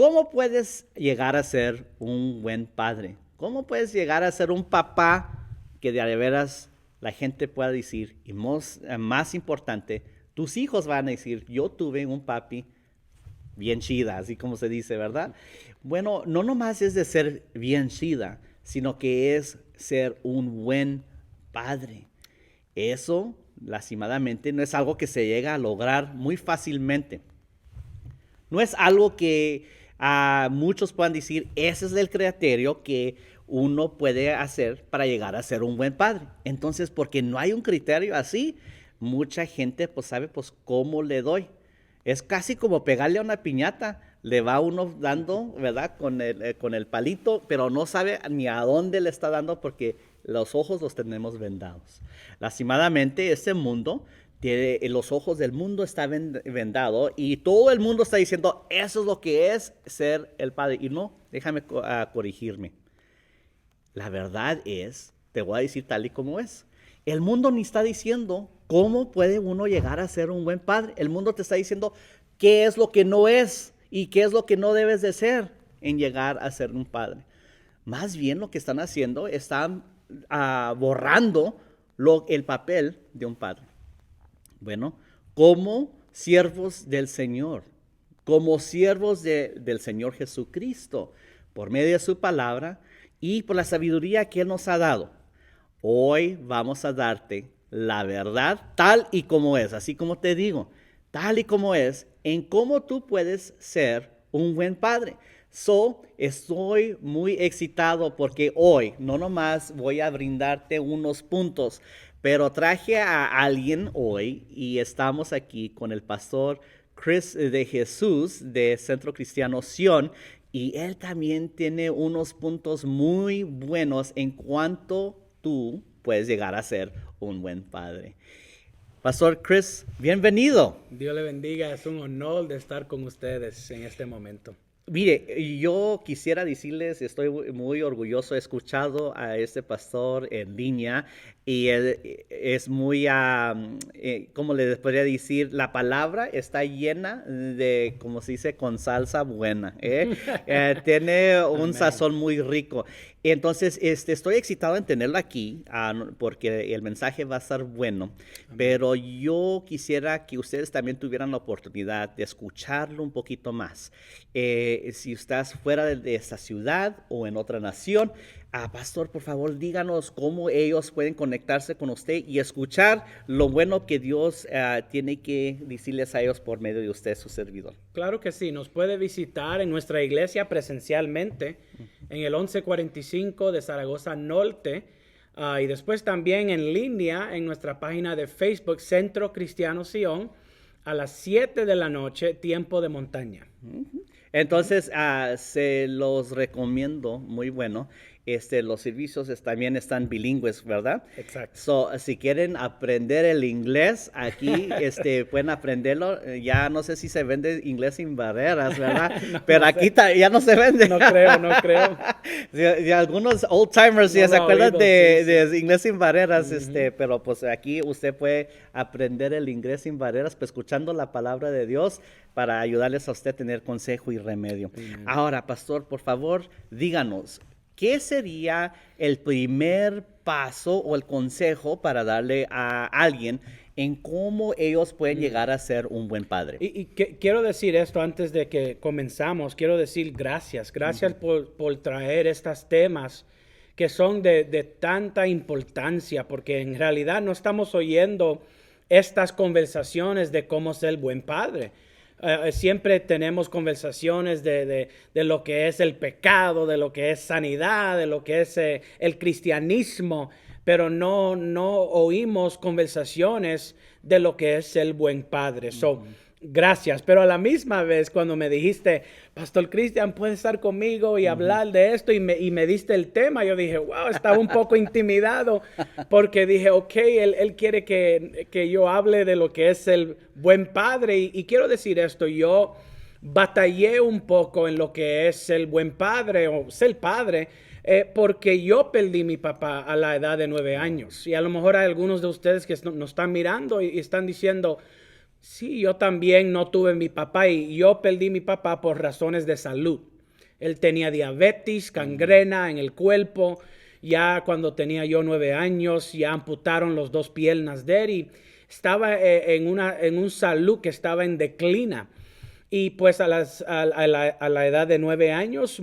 ¿cómo puedes llegar a ser un buen padre? ¿Cómo puedes llegar a ser un papá que de veras la gente pueda decir, y más importante, tus hijos van a decir, yo tuve un papi bien chida, así como se dice, ¿verdad? Bueno, no nomás es de ser bien chida, sino que es ser un buen padre. Eso, lastimadamente, no es algo que se llega a lograr muy fácilmente. No es algo que muchos puedan decir, ese es el criterio que uno puede hacer para llegar a ser un buen padre. Entonces, porque no hay un criterio así, mucha gente pues sabe pues cómo le doy. Es casi como pegarle a una piñata. Le va uno dando, ¿verdad? Con el palito, pero no sabe ni a dónde le está dando porque los ojos los tenemos vendados. Lastimadamente, este mundo los ojos del mundo están vendados y todo el mundo está diciendo, eso es lo que es ser el padre. Y no, déjame corregirme. La verdad es, te voy a decir tal y como es. El mundo ni está diciendo cómo puede uno llegar a ser un buen padre. El mundo te está diciendo qué es lo que no es y qué es lo que no debes de ser en llegar a ser un padre. Más bien lo que están haciendo, están borrando el papel de un padre. Bueno, como siervos del Señor, como siervos del Señor Jesucristo, por medio de su palabra y por la sabiduría que Él nos ha dado. Hoy vamos a darte la verdad tal y como es, así como te digo, tal y como es, en cómo tú puedes ser un buen padre. Estoy muy excitado porque hoy no nomás voy a brindarte unos puntos, pero traje a alguien hoy y estamos aquí con el pastor Chris de Jesús de Centro Cristiano Sion y él también tiene unos puntos muy buenos en cuanto tú puedes llegar a ser un buen padre. Pastor Chris, bienvenido. Dios le bendiga, es un honor de estar con ustedes en este momento. Mire, yo quisiera decirles, estoy muy orgulloso, he escuchado a este pastor en línea y es muy, ¿cómo le podría decir? La palabra está llena de, como se dice, con salsa buena, ¿eh? Tiene un Amén. sazón muy rico. Entonces, estoy excitado en tenerlo aquí porque el mensaje va a estar bueno, pero yo quisiera que ustedes también tuvieran la oportunidad de escucharlo un poquito más. Si estás fuera de esta ciudad o en otra nación, pastor, por favor, díganos cómo ellos pueden conectarse con usted y escuchar lo bueno que Dios tiene que decirles a ellos por medio de usted, su servidor. Claro que sí, nos puede visitar en nuestra iglesia presencialmente en el 1145 de Zaragoza Norte y después también en línea en nuestra página de Facebook Centro Cristiano Sion a las 7 de la noche, tiempo de montaña. Entonces, se los recomiendo, muy bueno. Los servicios también están bilingües, ¿verdad? Exacto. Si quieren aprender el inglés, aquí pueden aprenderlo. Ya no sé si se vende inglés sin barreras, ¿verdad? Pero no aquí sé. ya no se vende. No creo. Si algunos old timers ya No se lo he acuerdan oído, de inglés sin barreras, pero pues aquí usted puede aprender el inglés sin barreras, pues escuchando la palabra de Dios para ayudarles a usted a tener consejo y remedio. Ahora, pastor, por favor, díganos, ¿qué sería el primer paso o el consejo para darle a alguien en cómo ellos pueden llegar a ser un buen padre? Quiero decir esto antes de que comenzamos. Quiero decir gracias. Gracias por traer estos temas que son de tanta importancia, porque en realidad no estamos oyendo estas conversaciones de cómo ser buen padre. Siempre tenemos conversaciones de lo que es el pecado, de lo que es sanidad, de lo que es el cristianismo, pero no oímos conversaciones de lo que es el buen padre. Gracias, pero a la misma vez cuando me dijiste, Pastor Cristian, ¿puedes estar conmigo y hablar de esto? Y me diste el tema, yo dije, wow, estaba un poco intimidado porque dije, ok, él quiere que yo hable de lo que es el buen padre y quiero decir esto, yo batallé un poco en lo que es el buen padre o ser padre, porque yo perdí mi papá a la edad de 9 años y a lo mejor hay algunos de ustedes que nos están mirando y están diciendo, Sí, yo también no tuve mi papá y yo perdí mi papá por razones de salud. Él tenía diabetes, gangrena en el cuerpo. Ya cuando tenía yo 9 años, ya amputaron las 2 piernas de él y estaba en un salud que estaba en declina. Y pues a la edad de 9 años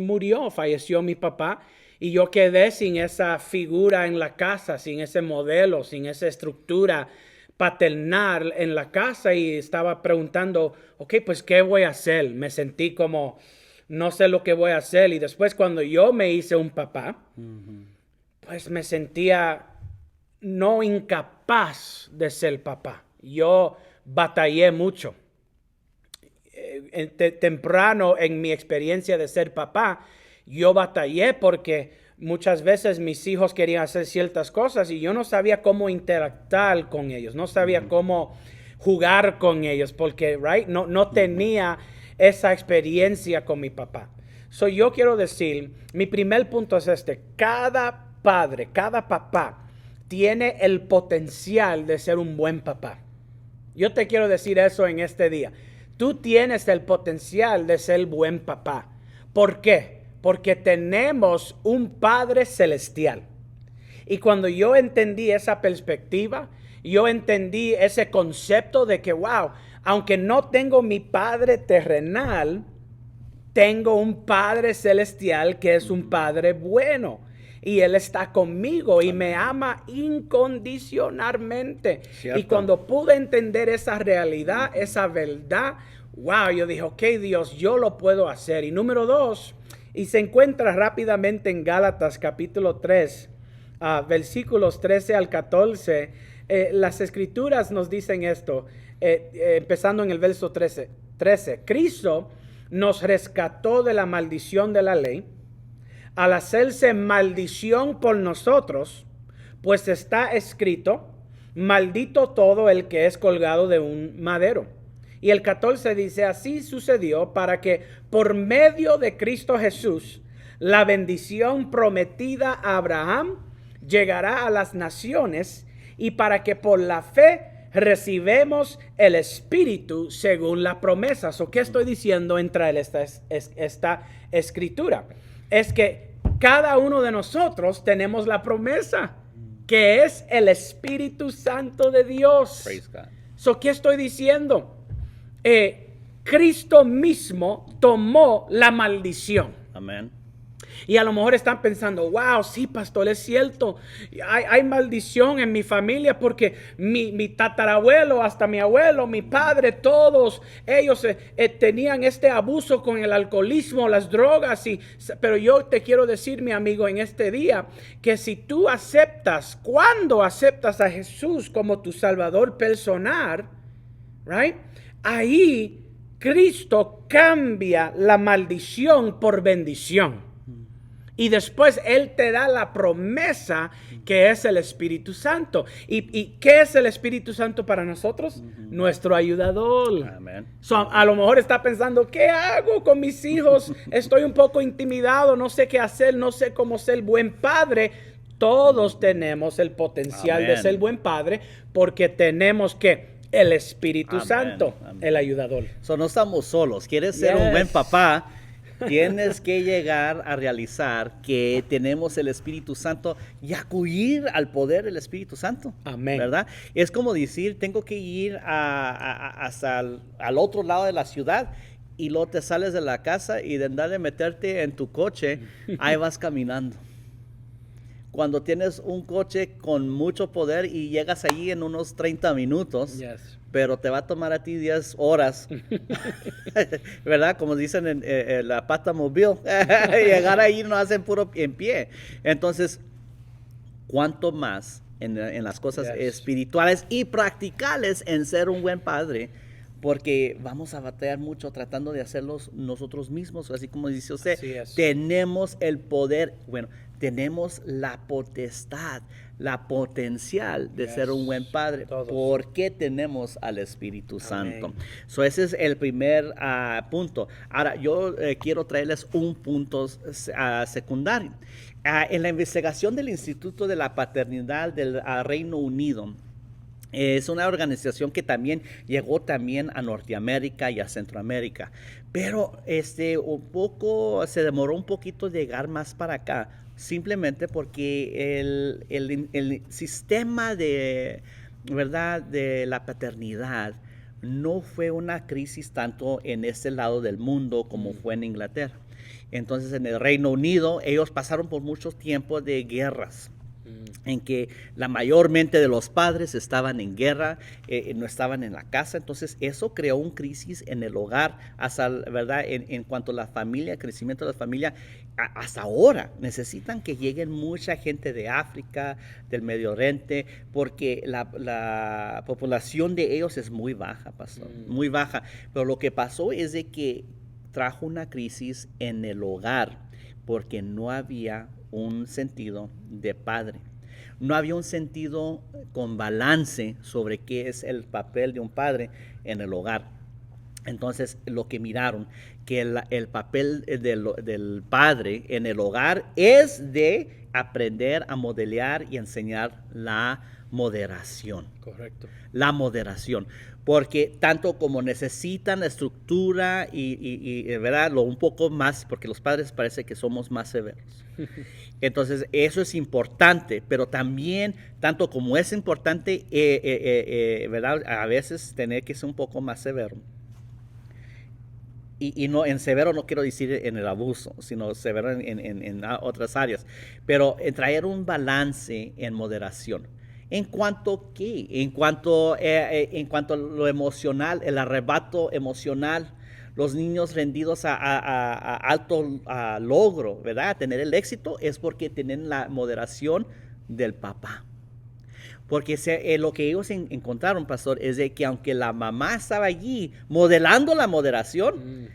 falleció mi papá. Y yo quedé sin esa figura en la casa, sin ese modelo, sin esa estructura paternal en la casa y estaba preguntando, ok, pues ¿qué voy a hacer? Me sentí como, no sé lo que voy a hacer. Y después cuando yo me hice un papá, pues me sentía no incapaz de ser papá. Yo batallé mucho. Temprano en mi experiencia de ser papá, yo batallé porque muchas veces mis hijos querían hacer ciertas cosas y yo no sabía cómo interactuar con ellos, no sabía cómo jugar con ellos porque no tenía esa experiencia con mi papá. Yo quiero decir, mi primer punto es cada padre, cada papá tiene el potencial de ser un buen papá. Yo te quiero decir eso en este día. Tú tienes el potencial de ser buen papá. ¿Por qué? Porque tenemos un Padre celestial. Y cuando yo entendí esa perspectiva, yo entendí ese concepto de que, wow, aunque no tengo mi Padre terrenal, tengo un Padre celestial que es un Padre bueno. Y Él está conmigo y me ama incondicionalmente. Cierto. Y cuando pude entender esa realidad, esa verdad, wow, yo dije, ok, Dios, yo lo puedo hacer. Y número 2, y se encuentra rápidamente en Gálatas capítulo 3, versículos 13 al 14. Las escrituras nos dicen esto, empezando en el verso 13. Cristo nos rescató de la maldición de la ley, al hacerse maldición por nosotros, pues está escrito, maldito todo el que es colgado de un madero. Y el 14 dice, así sucedió para que por medio de Cristo Jesús, la bendición prometida a Abraham llegará a las naciones y para que por la fe recibemos el Espíritu según la promesa. ¿Qué estoy diciendo entre esta escritura? Es que cada uno de nosotros tenemos la promesa, que es el Espíritu Santo de Dios. Praise God. ¿Qué estoy diciendo? Cristo mismo tomó la maldición. Amén. Y a lo mejor están pensando, wow, sí, pastor, es cierto. Hay maldición en mi familia porque mi tatarabuelo, hasta mi abuelo, mi padre, todos ellos tenían este abuso con el alcoholismo, las drogas. Pero yo te quiero decir, mi amigo, en este día, que si tú cuando aceptas a Jesús como tu Salvador personal, ahí Cristo cambia la maldición por bendición. Y después Él te da la promesa que es el Espíritu Santo. ¿Y qué es el Espíritu Santo para nosotros? Nuestro ayudador. Amén. A lo mejor está pensando, ¿qué hago con mis hijos? Estoy un poco intimidado, no sé qué hacer, no sé cómo ser buen padre. Todos tenemos el potencial de ser buen padre porque tenemos el Espíritu Santo, el ayudador. No estamos solos. ¿Quieres ser un buen papá? Tienes que llegar a realizar que tenemos el Espíritu Santo y acudir al poder del Espíritu Santo. Amén. ¿Verdad? Es como decir, tengo que ir hasta al otro lado de la ciudad y luego te sales de la casa y de andar de meterte en tu coche, ahí vas caminando. Cuando tienes un coche con mucho poder y llegas allí en unos 30 minutos, pero te va a tomar a ti 10 horas, ¿verdad? Como dicen en la pata móvil, llegar ahí no hacen puro en pie. Entonces, ¿cuánto más en las cosas espirituales y practicales en ser un buen padre? Porque vamos a batallar mucho tratando de hacerlos nosotros mismos, así como dice usted, tenemos el poder, tenemos la potestad, la potencial de ser un buen padre, porque tenemos al Espíritu Santo. Ese es el primer punto. Ahora, yo quiero traerles un punto secundario. En la investigación del Instituto de la Paternidad del Reino Unido, Es una organización que también llegó también a Norteamérica y a Centroamérica, pero se demoró un poquito llegar más para acá, simplemente porque el sistema de, ¿verdad?, de la paternidad no fue una crisis tanto en este lado del mundo como fue en Inglaterra. Entonces, en el Reino Unido, ellos pasaron por mucho tiempo de guerras en que la mayormente de los padres estaban en guerra, no estaban en la casa. Entonces eso creó un crisis en el hogar, hasta, ¿verdad?, en cuanto a la familia, el crecimiento de la familia. Hasta ahora necesitan que lleguen mucha gente de África, del Medio Oriente, porque la población de ellos es muy baja, pastor, muy baja. Pero lo que pasó es de que trajo una crisis en el hogar, porque no había un sentido de padre. No había un sentido con balance sobre qué es el papel de un padre en el hogar. Entonces, lo que miraron, que el papel del padre en el hogar es de aprender a modelar y enseñar la moderación. Correcto. La moderación. Porque tanto como necesitan la estructura ¿verdad?, lo un poco más, porque los padres parece que somos más severos. Entonces, eso es importante, pero también, tanto como es importante, ¿verdad?, a veces tener que ser un poco más severo. Y no, en severo no quiero decir en el abuso, sino severo en otras áreas. Pero en traer un balance en moderación. ¿En cuanto qué? En cuanto a lo emocional, el arrebato emocional, los niños rendidos a alto logro, ¿verdad? Tener el éxito es porque tienen la moderación del papá. Porque lo que ellos encontraron, pastor, es de que aunque la mamá estaba allí modelando la moderación,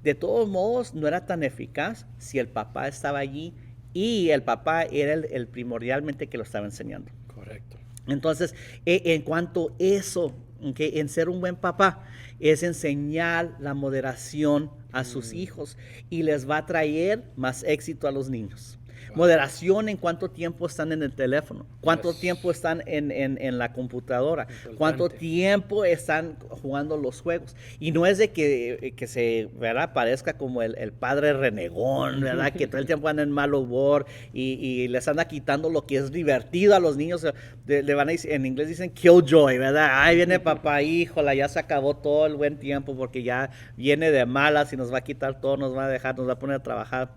de todos modos no era tan eficaz si el papá estaba allí y el papá era el primordialmente que lo estaba enseñando. Correcto. Entonces, en cuanto a eso, ¿okay?, en ser un buen papá, es enseñar la moderación a sus hijos y les va a traer más éxito a los niños. Moderación en cuánto tiempo están en el teléfono, cuánto tiempo están en la computadora, cuánto tiempo están jugando los juegos. Y no es de que se, ¿verdad?, parezca como el padre renegón, ¿verdad?, que todo el tiempo anda en mal humor y les anda quitando lo que es divertido a los niños. Le van a decir, en inglés dicen killjoy, ¿verdad? Ahí viene papá, híjola, ya se acabó todo el buen tiempo porque ya viene de malas y nos va a quitar todo, nos va a dejar, nos va a poner a trabajar.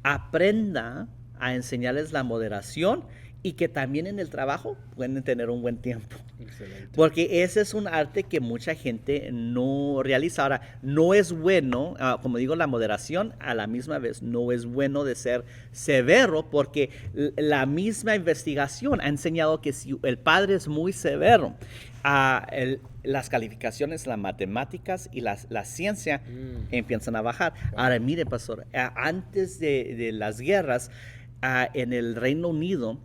Aprenda a enseñarles la moderación y que también en el trabajo pueden tener un buen tiempo. Excelente. Porque ese es un arte que mucha gente no realiza. Ahora, no es bueno, como digo, la moderación a la misma vez no es bueno de ser severo, porque la misma investigación ha enseñado que si el padre es muy severo, las calificaciones, las matemáticas y la ciencia empiezan a bajar. Wow. Ahora, mire, pastor, antes de las guerras, en el Reino Unido,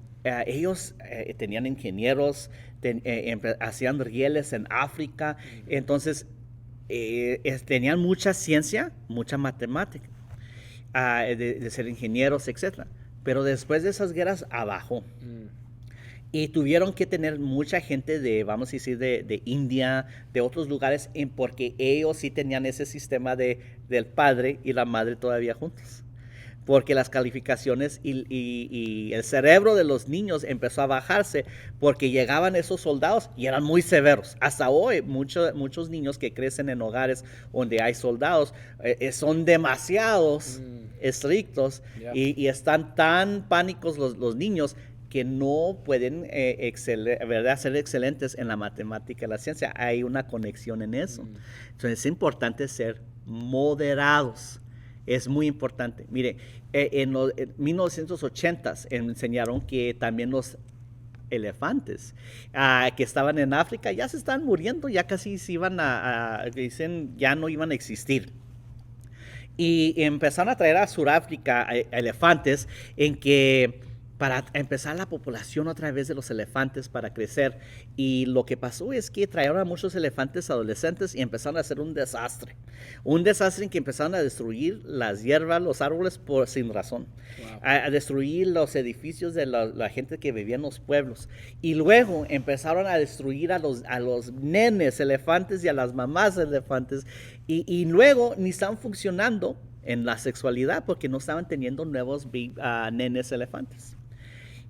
ellos tenían ingenieros, hacían rieles en África, entonces tenían mucha ciencia, mucha matemática, de ser ingenieros, etc. Pero después de esas guerras, abajo. Y tuvieron que tener mucha gente vamos a decir, de India, de otros lugares, porque ellos sí tenían ese sistema del padre y la madre todavía juntos. Porque las calificaciones y el cerebro de los niños empezó a bajarse porque llegaban esos soldados y eran muy severos. Hasta hoy muchos niños que crecen en hogares donde hay soldados son demasiados estrictos y están tan pánicos los niños que no pueden ¿verdad?, ser excelentes en la matemática y la ciencia. Hay una conexión en eso. Entonces es importante ser moderados. Es muy importante. Mire, en 1980s enseñaron que también los elefantes que estaban en África ya se están muriendo, ya casi se iban dicen, ya no iban a existir. Y empezaron a traer a Sudáfrica elefantes en que para empezar la población otra vez de los elefantes para crecer. Y lo que pasó es que trajeron a muchos elefantes adolescentes y empezaron a hacer un desastre. Un desastre en que empezaron a destruir las hierbas, los árboles sin razón. Wow. A destruir los edificios de la gente que vivía en los pueblos. Y luego empezaron a destruir a los nenes elefantes y a las mamás elefantes. Y luego ni estaban funcionando en la sexualidad porque no estaban teniendo nuevos nenes elefantes.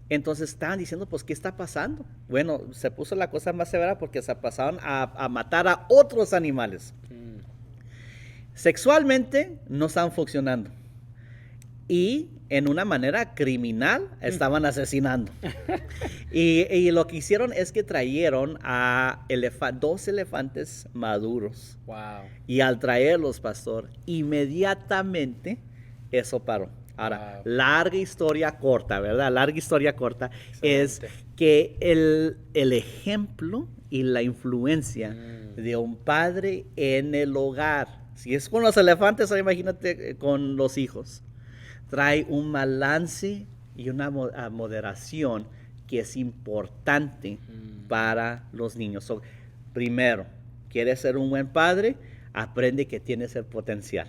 Entonces estaban diciendo, pues, ¿qué está pasando? Bueno, se puso la cosa más severa porque se pasaron a matar a otros animales. Sexualmente no estaban funcionando. Y en una manera criminal estaban asesinando. Y lo que hicieron es que trajeron a 2 elefantes maduros. Wow. Y al traerlos, pastor, inmediatamente eso paró. Ahora, wow. Larga historia corta, ¿verdad? Larga historia corta. Excelente. Es que el ejemplo y la influencia de un padre en el hogar, si es con los elefantes, imagínate con los hijos, trae un balance y una moderación que es importante para los niños. Primero, ¿quieres ser un buen padre? Aprende que tienes el potencial.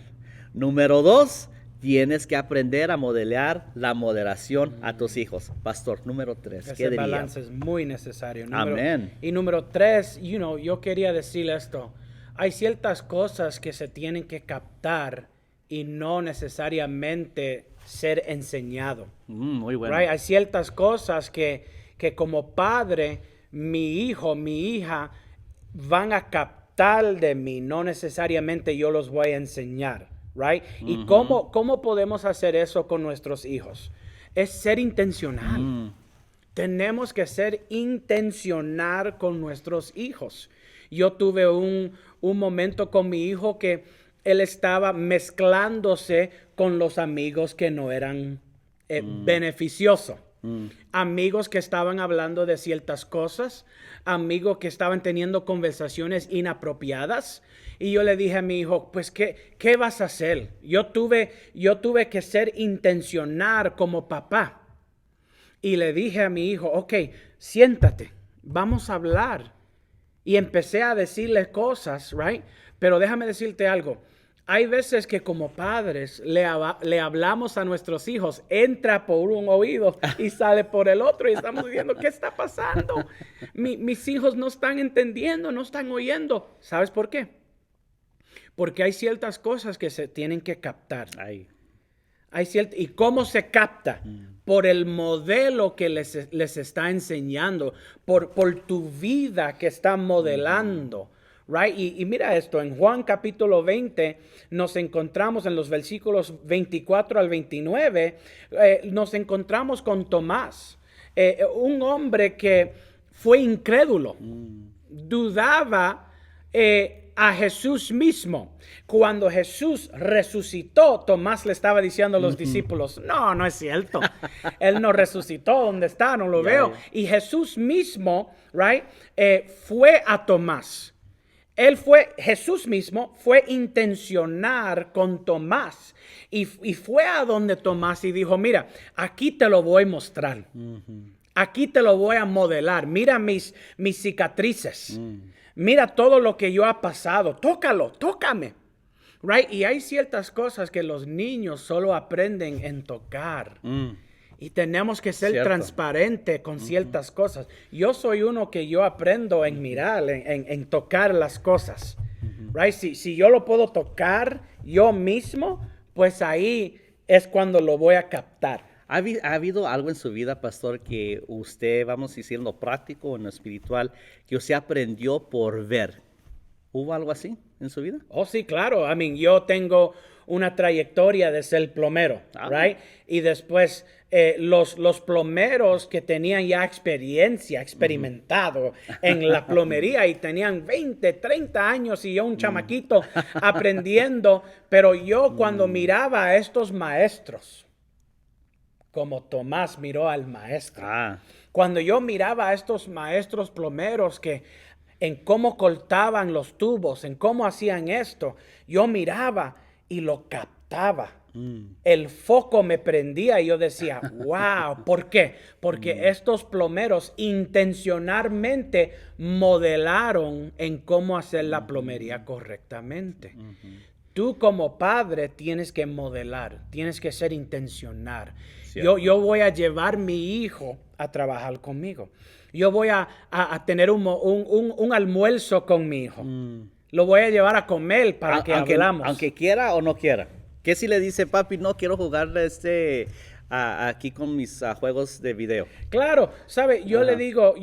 Número 2, tienes que aprender a modelar la moderación a tus hijos. Pastor, número 3, ¿qué diría? Ese balance es muy necesario. Amén. Y número 3, yo quería decir esto. Hay ciertas cosas que se tienen que captar y no necesariamente ser enseñado. Muy bueno. Right? Hay ciertas cosas que como padre, mi hijo, mi hija, van a captar de mí. No necesariamente yo los voy a enseñar. Right? ¿Y cómo podemos hacer eso con nuestros hijos? Es ser intencional. Tenemos que ser intencional con nuestros hijos. Yo tuve un momento con mi hijo que él estaba mezclándose con los amigos que no eran beneficiosos. Amigos que estaban hablando de ciertas cosas, amigos que estaban teniendo conversaciones inapropiadas. Y yo le dije a mi hijo, pues, ¿qué vas a hacer? Yo tuve que ser intencional como papá. Y le dije a mi hijo, ok, siéntate, vamos a hablar. Y empecé a decirle cosas, right? Pero déjame decirte algo. Hay veces que como padres le hablamos a nuestros hijos, entra por un oído y sale por el otro. Y estamos diciendo, ¿qué está pasando? Mis hijos no están entendiendo, no están oyendo. ¿Sabes por qué? Porque hay ciertas cosas que se tienen que captar. ¿Y cómo se capta? Por el modelo que les está enseñando, por tu vida que está modelando. Right? Y mira esto, en Juan capítulo 20 nos encontramos en los versículos 24 al 29, nos encontramos con Tomás, un hombre que fue incrédulo, dudaba a Jesús mismo. Cuando Jesús resucitó, Tomás le estaba diciendo a los discípulos, no es cierto. Él no resucitó, ¿dónde está? No lo veo. Y Jesús mismo, right, fue a Tomás. Jesús mismo fue intencional con Tomás y fue a donde Tomás y dijo, mira, aquí te lo voy a mostrar. Aquí te lo voy a modelar. Mira mis cicatrices. Mira todo lo que yo ha pasado. Tócame. Right? Y hay ciertas cosas que los niños solo aprenden en tocar. Y tenemos que ser transparentes con ciertas cosas. Yo soy uno que yo aprendo en mirar, en tocar las cosas. Right? Si yo lo puedo tocar yo mismo, pues ahí es cuando lo voy a captar. ¿Ha habido algo en su vida, pastor, que usted, vamos a decir, en lo práctico o en lo espiritual, que usted aprendió por ver? ¿Hubo algo así en su vida? Oh, sí, claro. Yo tengo una trayectoria de ser plomero, right? Y después los plomeros que tenían ya experimentado en la plomería y tenían 20, 30 años y yo un chamaquito aprendiendo, pero yo cuando miraba a estos maestros, como Tomás miró al maestro, cuando yo miraba a estos maestros plomeros que en cómo cortaban los tubos, en cómo hacían esto, yo miraba y lo captaba. el foco me prendía y yo decía, wow, ¿por qué? Porque estos plomeros intencionalmente modelaron en cómo hacer la plomería correctamente. Tú como padre tienes que modelar, tienes que ser intencional. Yo voy a llevar mi hijo a trabajar conmigo. Yo voy a tener un almuerzo con mi hijo. Lo voy a llevar a comer para que hablamos. Aunque quiera o no quiera. ¿Qué si le dice, papi, no quiero jugar aquí con mis juegos de video? Claro, ¿sabe? Yo le digo,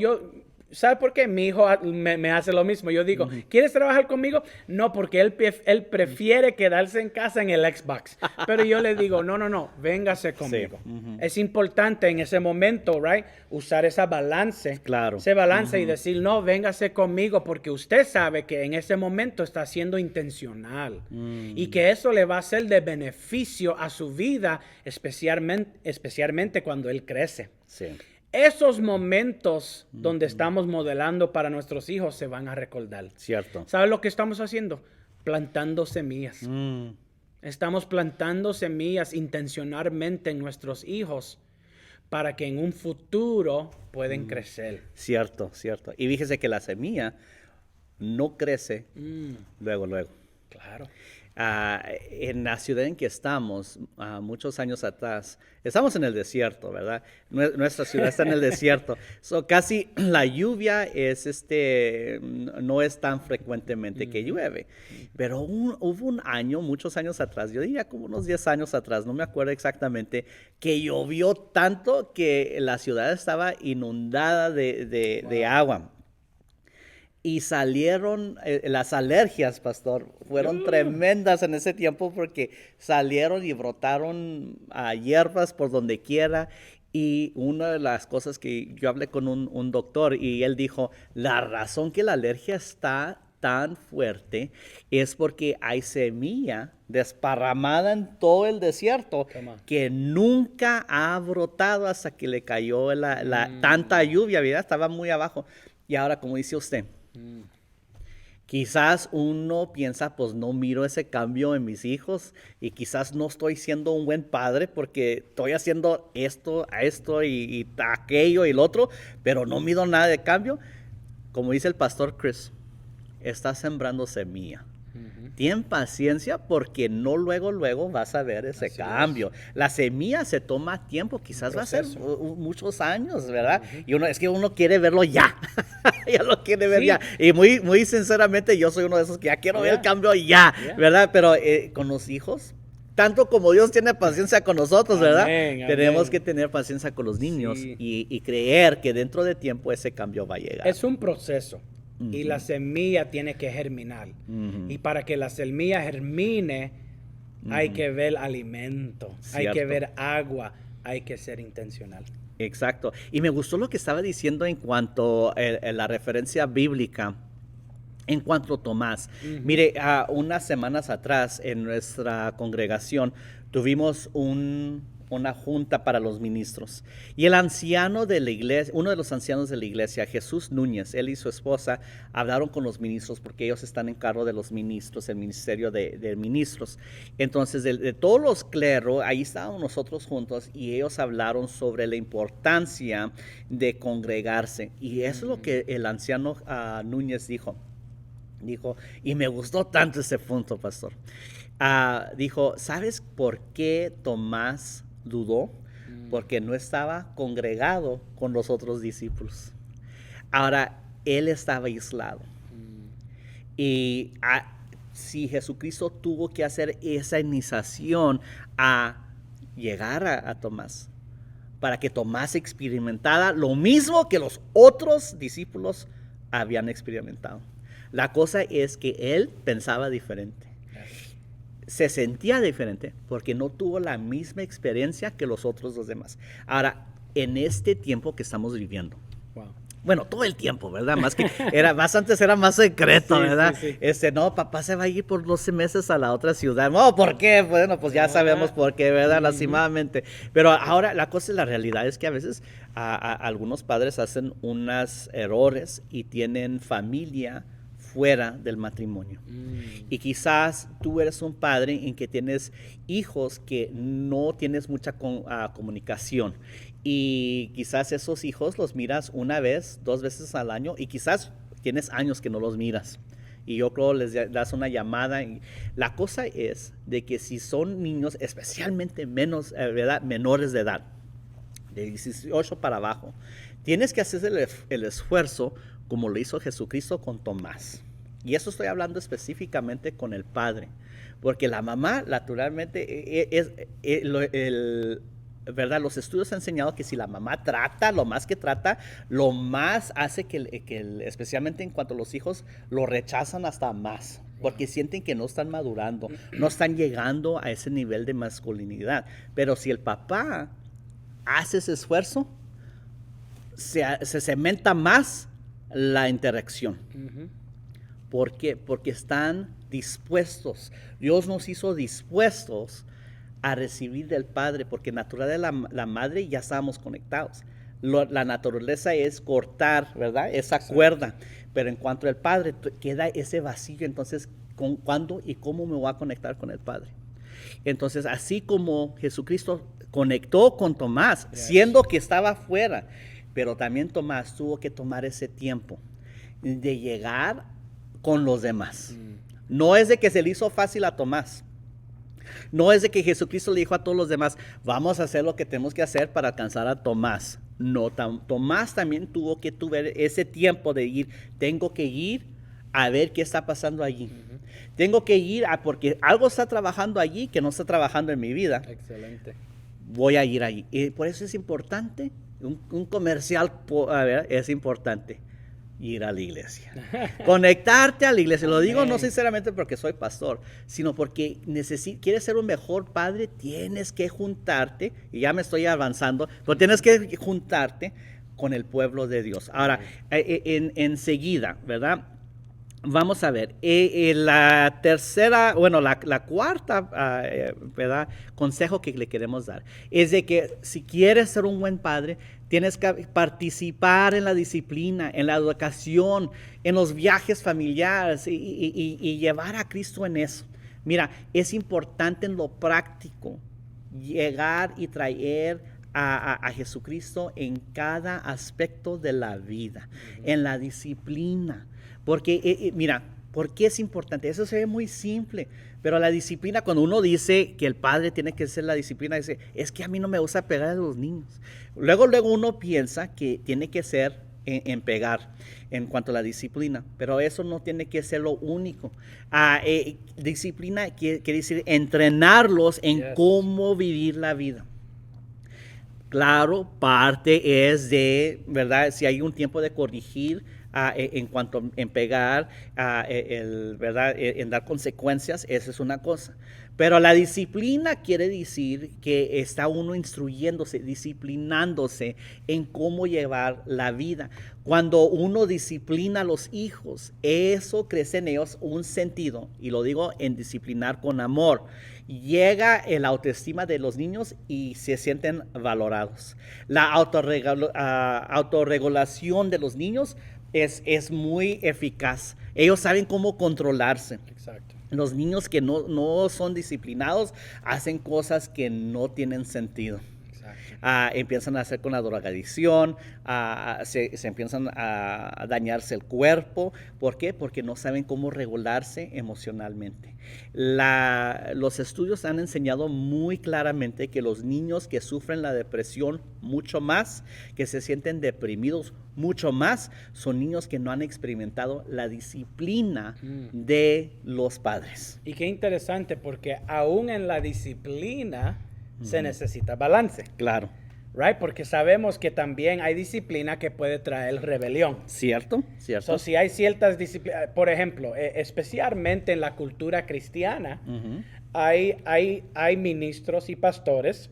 ¿sabe por qué? Mi hijo me hace lo mismo. Yo digo, ¿quieres trabajar conmigo? No, porque él prefiere quedarse en casa en el Xbox. Pero yo le digo, no, véngase conmigo. Sí. Es importante en ese momento, right? Usar esa balance. Claro. Ese balance y decir, no, véngase conmigo porque usted sabe que en ese momento está siendo intencional. Y que eso le va a ser de beneficio a su vida, especialmente cuando él crece. Sí. Esos momentos donde estamos modelando para nuestros hijos se van a recordar. Cierto. ¿Sabes lo que estamos haciendo? Plantando semillas. Estamos plantando semillas intencionalmente en nuestros hijos para que en un futuro puedan crecer. Cierto. Y fíjese que la semilla no crece luego. Claro. En la ciudad en que estamos, muchos años atrás, estamos en el desierto, ¿verdad? Nuestra ciudad está en el desierto. Casi la lluvia no es tan frecuentemente que llueve. Pero hubo un año, muchos años atrás, yo diría como unos 10 años atrás, no me acuerdo exactamente, que llovió tanto que la ciudad estaba inundada de agua. Y salieron, las alergias, pastor, fueron tremendas en ese tiempo porque salieron y brotaron hierbas por donde quiera. Y una de las cosas que yo hablé con un doctor y él dijo, la razón que la alergia está tan fuerte es porque hay semilla desparramada en todo el desierto que nunca ha brotado hasta que le cayó tanta lluvia, ¿verdad? Estaba muy abajo. Y ahora, como dice usted, quizás uno piensa, pues no miro ese cambio en mis hijos y quizás no estoy siendo un buen padre porque estoy haciendo esto y aquello y lo otro, pero no miro nada de cambio. Como dice el pastor Chris, está sembrando semilla. Ten paciencia porque no luego vas a ver ese cambio. La semilla se toma tiempo, quizás va a ser muchos años, ¿verdad? Y uno quiere verlo ya. Ya lo quiere ver ya. Y muy sinceramente yo soy uno de esos que ya quiero ver el cambio ya, ¿verdad? Pero con los hijos, tanto como Dios tiene paciencia con nosotros, ¿verdad? Tenemos que tener paciencia con los niños y creer que dentro de tiempo ese cambio va a llegar. Es un proceso. Y la semilla tiene que germinar. Y para que la semilla germine, hay que ver alimento, hay que ver agua, hay que ser intencional. Exacto. Y me gustó lo que estaba diciendo en cuanto a la referencia bíblica, en cuanto a Tomás. Mire, unas semanas atrás en nuestra congregación tuvimos una junta para los ministros. Y el anciano de la iglesia, uno de los ancianos de la iglesia, Jesús Núñez, él y su esposa hablaron con los ministros porque ellos están en cargo de los ministros, el ministerio de ministros. Entonces, de todos los cleros, ahí estábamos nosotros juntos y ellos hablaron sobre la importancia de congregarse. Y eso es lo que el anciano Núñez dijo, y me gustó tanto ese punto, pastor. Dijo, ¿sabes por qué Tomás dudó? Porque no estaba congregado con los otros discípulos. Ahora, él estaba aislado. Y si Jesucristo tuvo que hacer esa iniciación a llegar a Tomás, para que Tomás experimentara lo mismo que los otros discípulos habían experimentado. La cosa es que él pensaba diferente. Se sentía diferente porque no tuvo la misma experiencia que los otros dos demás. Ahora, en este tiempo que estamos viviendo, bueno, todo el tiempo, ¿verdad? Antes era más secreto, ¿verdad? Sí. No, papá se va a ir por 12 meses a la otra ciudad. No, ¿por qué? Bueno, pues ya sabemos por qué, ¿verdad? Lastimadamente. Pero ahora la realidad es que a veces algunos padres hacen unos errores y tienen familia fuera del matrimonio. Y quizás tú eres un padre en que tienes hijos que no tienes mucha comunicación. Y quizás esos hijos los miras una vez, 2 veces al año, y quizás tienes años que no los miras. Y yo creo les das una llamada. La cosa es de que si son niños, especialmente menores de edad, de 18 para abajo, tienes que hacer el esfuerzo como lo hizo Jesucristo con Tomás. Y eso estoy hablando específicamente con el padre, porque la mamá naturalmente ¿verdad? Los estudios han enseñado que si la mamá trata, lo más que trata, lo más hace especialmente en cuanto a los hijos, lo rechazan hasta más, porque sienten que no están madurando, no están llegando a ese nivel de masculinidad. Pero si el papá hace ese esfuerzo, se cementa más la interacción. ¿Por qué? Porque están dispuestos. Dios nos hizo dispuestos a recibir del Padre, porque natural de la madre ya estábamos conectados. La naturaleza es cortar, ¿verdad? Esa cuerda. Pero en cuanto al Padre, queda ese vacío. Entonces, ¿cuándo y cómo me voy a conectar con el Padre? Entonces, así como Jesucristo conectó con Tomás, siendo que estaba fuera, pero también Tomás tuvo que tomar ese tiempo de llegar con los demás. No es de que se le hizo fácil a Tomás. No es de que Jesucristo le dijo a todos los demás, vamos a hacer lo que tenemos que hacer para alcanzar a Tomás. No, Tomás también tuvo que tener ese tiempo de ir, tengo que ir a ver qué está pasando allí. Tengo que ir porque algo está trabajando allí que no está trabajando en mi vida. Excelente. Voy a ir allí. Y por eso es importante, un comercial es importante. Ir a la iglesia, conectarte a la iglesia. Lo digo no sinceramente porque soy pastor, sino porque quieres ser un mejor padre, tienes que juntarte, y ya me estoy avanzando, pero tienes que juntarte con el pueblo de Dios. Ahora, enseguida, ¿verdad? Vamos a ver, la tercera, bueno, la cuarta, ¿verdad? Consejo que le queremos dar es de que si quieres ser un buen padre, tienes que participar en la disciplina, en la educación, en los viajes familiares y llevar a Cristo en eso. Mira, es importante en lo práctico llegar y traer a Jesucristo en cada aspecto de la vida, en la disciplina. Porque, mira, ¿por qué es importante? Eso se ve muy simple, pero la disciplina, cuando uno dice que el padre tiene que ser la disciplina, dice, es que a mí no me gusta pegar a los niños. Luego uno piensa que tiene que ser en pegar en cuanto a la disciplina, pero eso no tiene que ser lo único. Disciplina quiere decir entrenarlos en cómo vivir la vida. Claro, parte es de, ¿verdad? Si hay un tiempo de corregir, en cuanto en pegar, ¿verdad? En dar consecuencias, esa es una cosa. Pero la disciplina quiere decir que está uno instruyéndose, disciplinándose en cómo llevar la vida. Cuando uno disciplina a los hijos, eso crece en ellos un sentido, y lo digo en disciplinar con amor. Llega la autoestima de los niños y se sienten valorados. La autorregulación de los niños es muy eficaz. Ellos saben cómo controlarse. Exacto. Los niños que no son disciplinados hacen cosas que no tienen sentido. Empiezan a hacer con la drogadicción, se empiezan a dañarse el cuerpo. ¿Por qué? Porque no saben cómo regularse emocionalmente. Los estudios han enseñado muy claramente que los niños que sufren la depresión mucho más, que se sienten deprimidos mucho más, son niños que no han experimentado la disciplina de los padres. Y qué interesante, porque aún en la disciplina se necesita balance. Claro. Right? Porque sabemos que también hay disciplina que puede traer rebelión. Cierto. So, si hay ciertas disciplinas, por ejemplo, especialmente en la cultura cristiana, hay ministros y pastores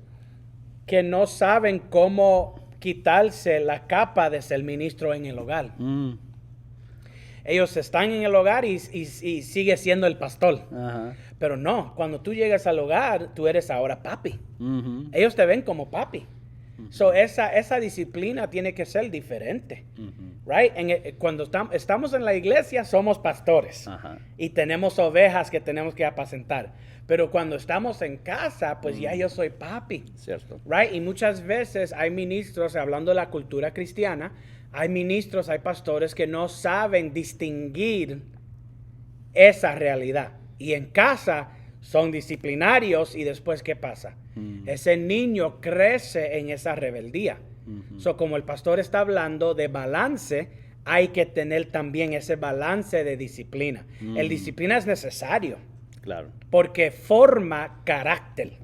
que no saben cómo quitarse la capa de ser ministro en el hogar. Ellos están en el hogar y sigue siendo el pastor. Pero no, cuando tú llegas al hogar, tú eres ahora papi. Ellos te ven como papi. So, esa disciplina tiene que ser diferente. right? Cuando estamos en la iglesia somos pastores Ajá. y tenemos ovejas que tenemos que apacentar. Pero cuando estamos en casa, pues ya yo soy papi. Cierto. Right? Y muchas veces hay ministros, hablando de la cultura cristiana, hay ministros, hay pastores que no saben distinguir esa realidad. Y en casa son disciplinarios y después, ¿qué pasa? Ese niño crece en esa rebeldía. So, como el pastor está hablando de balance, hay que tener también ese balance de disciplina. El disciplina es necesario. Claro. Porque forma carácter,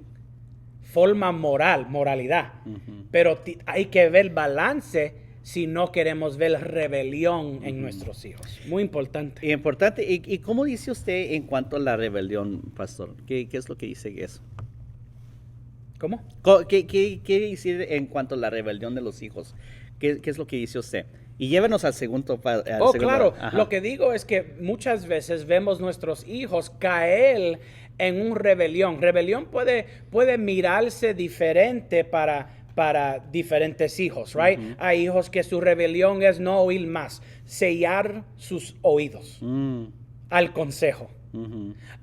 forma moralidad. Pero hay que ver balance si no queremos ver rebelión en nuestros hijos. Muy importante. Importante. ¿Y cómo dice usted en cuanto a la rebelión, pastor? ¿Qué es lo que dice eso? ¿Cómo? ¿Qué quiere decir en cuanto a la rebelión de los hijos? ¿Qué es lo que dice usted? Y llévenos al segundo. Claro. Ajá. Lo que digo es que muchas veces vemos nuestros hijos caer en un rebelión. Rebelión puede mirarse diferente para diferentes hijos, right? Hay hijos que su rebelión es no oír más, sellar sus oídos al consejo.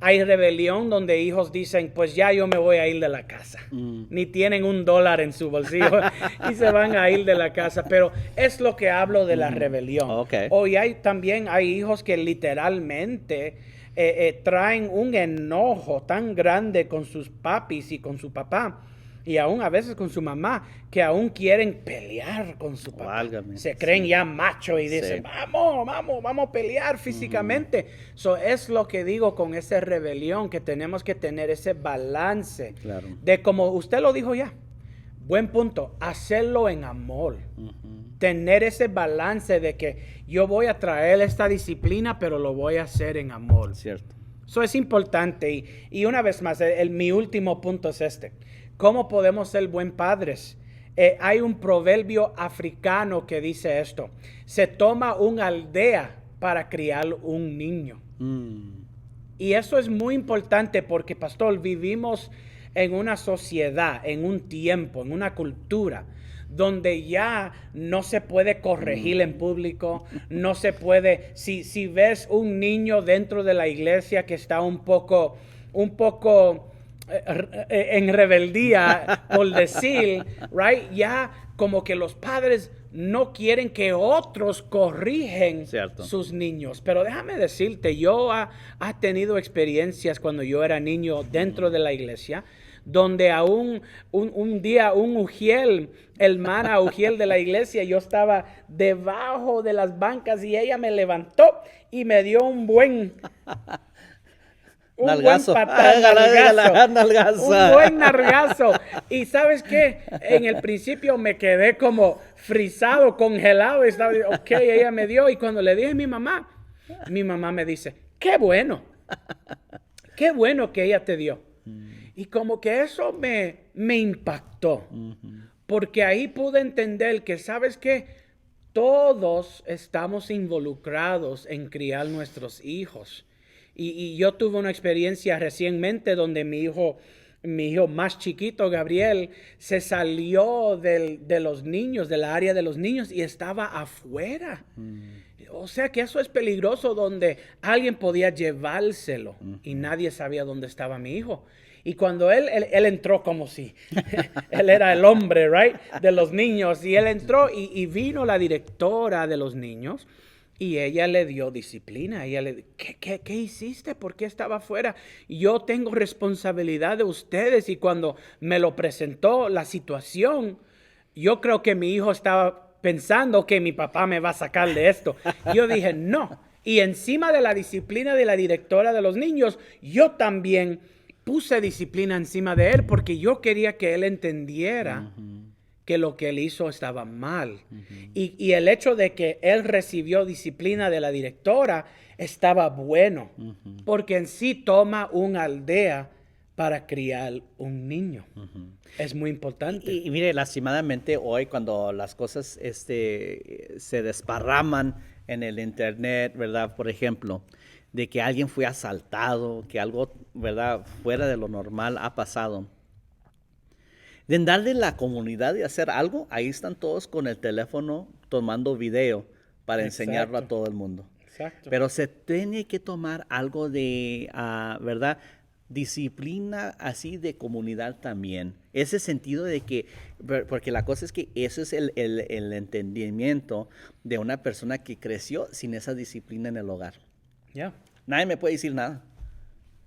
Hay rebelión donde hijos dicen, pues ya yo me voy a ir de la casa. Ni tienen $1 en su bolsillo y se van a ir de la casa. Pero es lo que hablo de la rebelión. Okay. Hoy también hay hijos que literalmente traen un enojo tan grande con sus papis y con su papá. Y aún a veces con su mamá, que aún quieren pelear con su papá. Válgame. Se creen ya macho y dicen, Sí. vamos a pelear físicamente. So, es lo que digo con esa rebelión, que tenemos que tener ese balance. Claro. De como usted lo dijo ya, buen punto, hacerlo en amor. Tener ese balance de que yo voy a traer esta disciplina, pero lo voy a hacer en amor. Cierto. Eso es importante. Y una vez más, mi último punto es este. ¿Cómo podemos ser buen padres? Hay un proverbio africano que dice esto. Se toma una aldea para criar un niño. Y eso es muy importante porque, pastor, vivimos en una sociedad, en un tiempo, en una cultura donde ya no se puede corregir en público, no se puede, si ves un niño dentro de la iglesia que está un poco en rebeldía, por decir, right, ya como que los padres no quieren que otros corrigen Cierto. sus niños. Pero déjame decirte, yo he tenido experiencias cuando yo era niño dentro de la iglesia, donde aún un día un ujiel, hermana ujiel de la iglesia, yo estaba debajo de las bancas y ella me levantó y me dio un buen Nalgazo. buen patán, Nalgazo. un buen nargazo. Y ¿sabes qué? En el principio me quedé como frisado, congelado. Y estaba, ok, ella me dio. Y cuando le dije a mi mamá me dice, qué bueno que ella te dio. Y como que eso me impactó. Porque ahí pude entender que, ¿sabes qué? Todos estamos involucrados en criar nuestros hijos. Y yo tuve una experiencia recientemente donde mi hijo más chiquito, Gabriel, se salió de los niños, del área de los niños y estaba afuera. O sea que eso es peligroso, donde alguien podía llevárselo y nadie sabía dónde estaba mi hijo. Y cuando él entró como si él era el hombre, right, de los niños, y él entró y vino la directora de los niños. Y ella le dio disciplina. Ella le dijo, ¿qué hiciste? ¿Por qué estaba afuera? Yo tengo responsabilidad de ustedes. Y cuando me lo presentó la situación, yo creo que mi hijo estaba pensando que mi papá me va a sacar de esto. Yo dije, no. Y encima de la disciplina de la directora de los niños, yo también puse disciplina encima de él porque yo quería que él entendiera que lo que él hizo estaba mal. Y el hecho de que él recibió disciplina de la directora estaba bueno, porque en sí toma una aldea para criar un niño. Es muy importante. Y mire, lastimadamente hoy cuando las cosas se desparraman en el internet, ¿verdad? Por ejemplo, de que alguien fue asaltado, que algo, ¿verdad?, fuera de lo normal ha pasado. De darle la comunidad de hacer algo, ahí están todos con el teléfono tomando video para enseñarlo a Exacto. todo el mundo. Exacto. Pero se tiene que tomar algo de, ¿verdad? Disciplina así de comunidad también. Ese sentido de que, porque la cosa es que eso es el entendimiento de una persona que creció sin esa disciplina en el hogar. Yeah. Nadie me puede decir nada.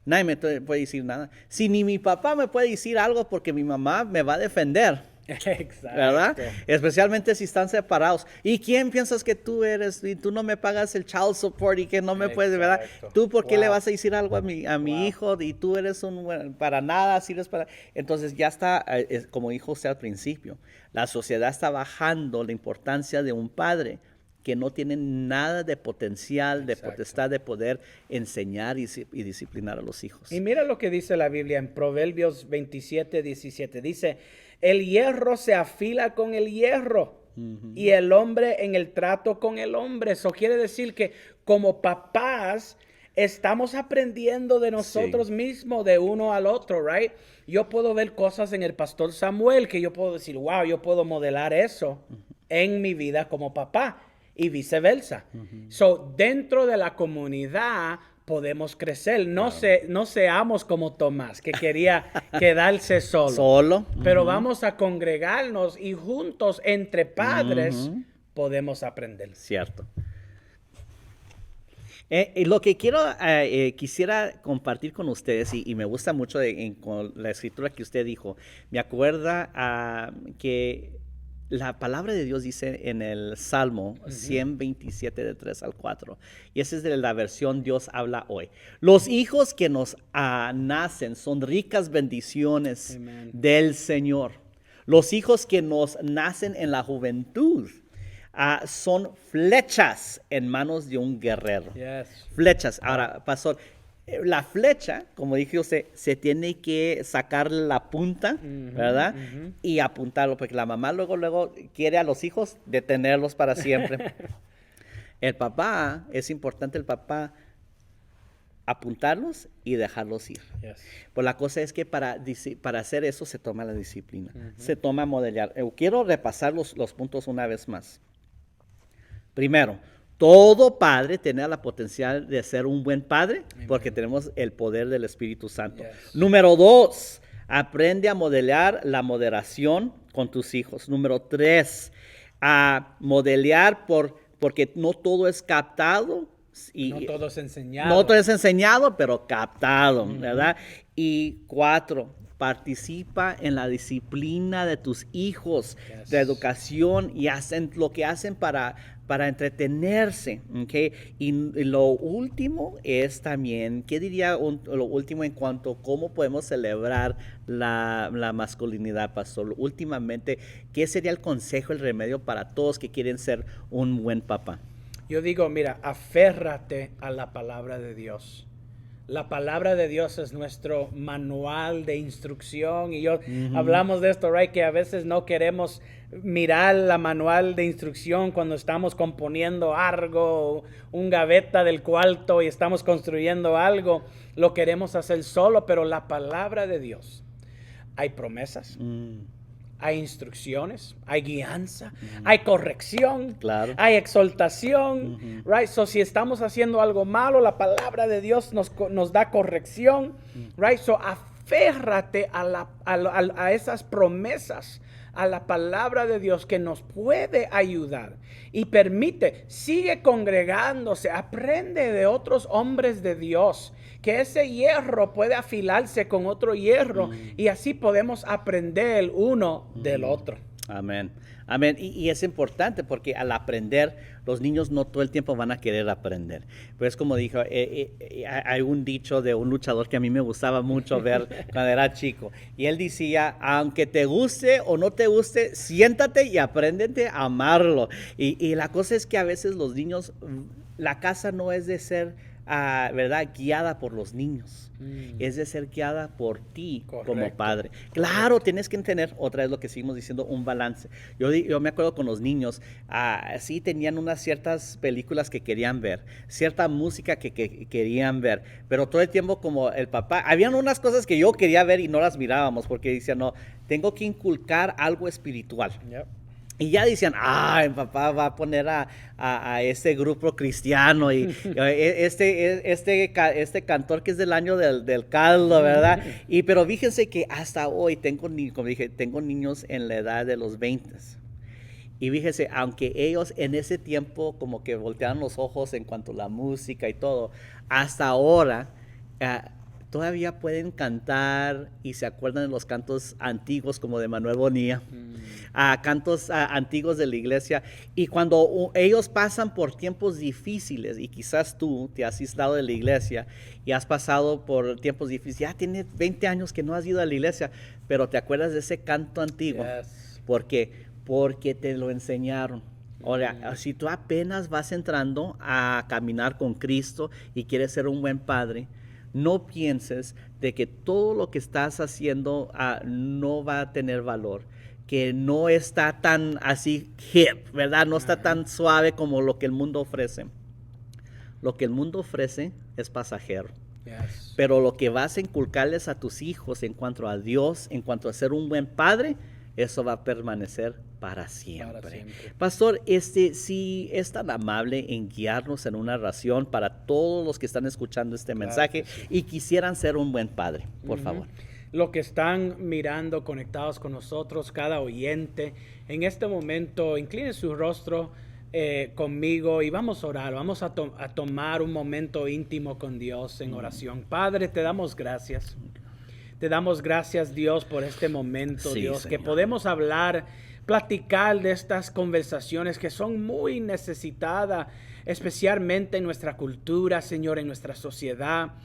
Nadie me puede decir nada. Si ni mi papá me puede decir algo porque mi mamá me va a defender. Exacto. ¿Verdad? Especialmente si están separados. ¿Y quién piensas que tú eres? Y tú no me pagas el child support y que no me puedes, ¿verdad? Exacto. ¿Tú por qué le Wow. vas a decir algo a mi Wow. hijo? Y tú eres para nada, sirves para... Entonces ya está, como dijo usted al principio, la sociedad está bajando la importancia de un padre que no tiene nada de potencial, de Exacto. potestad de poder enseñar y disciplinar a los hijos. Y mira lo que dice la Biblia en Proverbios 27:17. Dice, el hierro se afila con el hierro y el hombre en el trato con el hombre. Eso quiere decir que como papás estamos aprendiendo de nosotros mismos, de uno al otro, right? Yo puedo ver cosas en el pastor Samuel que yo puedo decir, wow, yo puedo modelar eso en mi vida como papá y viceversa. So, dentro de la comunidad podemos crecer. No seamos como Tomás, que quería quedarse solo. Pero vamos a congregarnos y juntos entre padres podemos aprender. Cierto. Lo que quisiera compartir con ustedes, y me gusta mucho con la escritura que usted dijo, me acuerda que la palabra de Dios dice en el Salmo 127 de 3 al 4, y esa es de la versión Dios habla hoy. Los hijos que nos nacen son ricas bendiciones Amen. del Señor. Los hijos que nos nacen en la juventud son flechas en manos de un guerrero. Yes. Flechas. Ahora, pastor, la flecha, como dije usted, se tiene que sacar la punta, ¿verdad? Y apuntarlo, porque la mamá luego quiere a los hijos detenerlos para siempre. El papá, es importante el papá apuntarlos y dejarlos ir. Yes. Pues la cosa es que para hacer eso se toma la disciplina, se toma modelar. Quiero repasar los puntos una vez más. Primero, todo padre tiene la potencial de ser un buen padre porque tenemos el poder del Espíritu Santo. Yes. Número 2, aprende a modelar la moderación con tus hijos. Número 3, a modelar porque no todo es captado. No todo es enseñado. No todo es enseñado, pero captado, ¿verdad? Y 4, participa en la disciplina de tus hijos, Yes. de educación, y hacen lo que hacen para entretenerse, ¿ok? Y lo último es también, ¿qué diría lo último en cuanto a cómo podemos celebrar la masculinidad, pastor? Últimamente, ¿qué sería el consejo, el remedio para todos que quieren ser un buen papá? Yo digo, mira, aférrate a la palabra de Dios. La palabra de Dios es nuestro manual de instrucción y hablamos de esto, right? Que a veces no queremos mirar la manual de instrucción cuando estamos componiendo algo, un gaveta del cuarto y estamos construyendo algo. Lo queremos hacer solo, pero la palabra de Dios, hay promesas. Hay instrucciones, hay guianza, hay corrección, Claro. hay exhortación, right? So, si estamos haciendo algo malo, la palabra de Dios nos da corrección, right? So, aférrate a esas promesas, a la palabra de Dios que nos puede ayudar y sigue congregándose, aprende de otros hombres de Dios, que ese hierro puede afilarse con otro hierro y así podemos aprender el uno del otro. Amén. Amén. Y es importante porque al aprender, los niños no todo el tiempo van a querer aprender. Pues como dijo, hay un dicho de un luchador que a mí me gustaba mucho ver cuando era chico. Y él decía, aunque te guste o no te guste, siéntate y apréndete a amarlo. Y la cosa es que a veces los niños, la casa no es de ser ¿verdad? Guiada por los niños, es de ser guiada por ti. Correcto. Como padre. Claro, tienes que tener, otra vez lo que seguimos diciendo, un balance. Yo me acuerdo con los niños, sí tenían unas ciertas películas que querían ver, cierta música que querían ver, pero todo el tiempo como el papá, habían unas cosas que yo quería ver y no las mirábamos porque decían, no, tengo que inculcar algo espiritual. Yep. Y ya decían, mi papá va a poner a este grupo cristiano y este cantor que es del año del caldo, ¿verdad? Pero fíjense que hasta hoy como dije, tengo niños en la edad de los 20. Y fíjense, aunque ellos en ese tiempo como que voltearon los ojos en cuanto a la música y todo, hasta ahora todavía pueden cantar y se acuerdan de los cantos antiguos como de Manuel Bonilla, cantos antiguos de la iglesia. Y cuando ellos pasan por tiempos difíciles, y quizás tú te has aislado de la iglesia y has pasado por tiempos difíciles, ya tienes 20 años que no has ido a la iglesia, pero te acuerdas de ese canto antiguo. Yes. ¿Por qué? Porque te lo enseñaron. Ahora, si tú apenas vas entrando a caminar con Cristo y quieres ser un buen padre, no pienses de que todo lo que estás haciendo no va a tener valor, que no está tan así hip, ¿verdad? No está tan suave como lo que el mundo ofrece. Lo que el mundo ofrece es pasajero. Yes. Pero lo que vas a inculcarles a tus hijos en cuanto a Dios, en cuanto a ser un buen padre, eso va a permanecer para siempre. Pastor, si es tan amable en guiarnos en una oración para todos los que están escuchando este mensaje y quisieran ser un buen padre, por favor. Los que están mirando, conectados con nosotros, cada oyente, en este momento, incline su rostro conmigo y vamos a orar, vamos a tomar un momento íntimo con Dios en oración. Padre, te damos gracias. Te damos gracias, Dios, por este momento, Dios, Señor, que podemos hablar, platicar de estas conversaciones que son muy necesitadas, especialmente en nuestra cultura, Señor, en nuestra sociedad.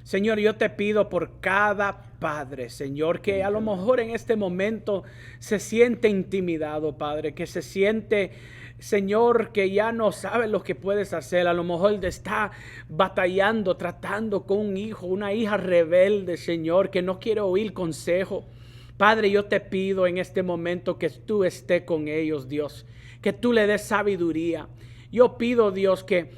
Señor, yo te pido por cada padre, Señor, que a lo mejor en este momento se siente intimidado, Padre, que se siente, Señor, que ya no sabe lo que puedes hacer. A lo mejor está batallando, tratando con un hijo, una hija rebelde, Señor, que no quiere oír consejo. Padre, yo te pido en este momento que tú estés con ellos, Dios, que tú le des sabiduría. Yo pido, Dios, que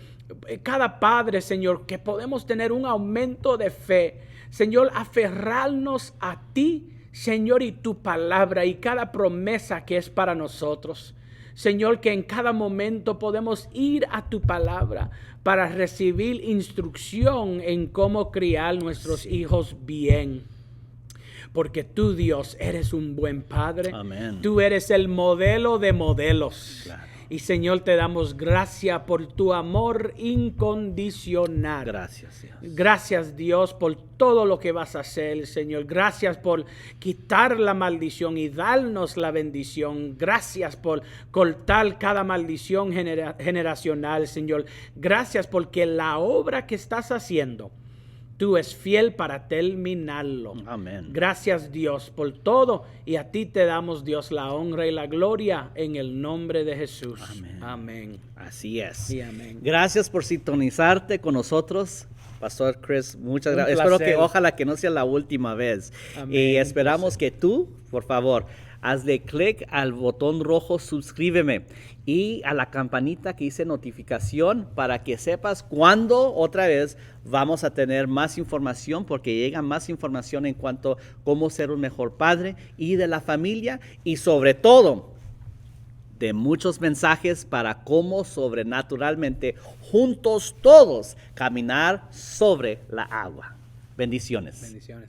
cada padre, Señor, que podemos tener un aumento de fe, Señor, aferrarnos a ti, Señor, y tu palabra y cada promesa que es para nosotros. Señor, que en cada momento podemos ir a tu palabra para recibir instrucción en cómo criar nuestros hijos bien. Porque tú, Dios, eres un buen padre. Amén. Tú eres el modelo de modelos. Claro. Y Señor, te damos gracias por tu amor incondicional. Gracias, Dios. Gracias, Dios, por todo lo que vas a hacer, Señor. Gracias por quitar la maldición y darnos la bendición. Gracias por cortar cada maldición generacional, Señor. Gracias porque la obra que estás haciendo, tú es fiel para terminarlo. Amén. Gracias, Dios, por todo. Y a ti te damos, Dios, la honra y la gloria en el nombre de Jesús. Amén. Amén. Así es. Y amén. Gracias por sintonizarte con nosotros, Pastor Chris. Muchas Un gracias. Espero placer. que ojalá que no sea la última vez. Amén. Y esperamos que tú, por favor, hazle clic al botón rojo suscríbeme y a la campanita que dice notificación para que sepas cuándo otra vez vamos a tener más información, porque llega más información en cuanto a cómo ser un mejor padre y de la familia, y sobre todo de muchos mensajes para cómo sobrenaturalmente juntos todos caminar sobre la agua. Bendiciones. Bendiciones.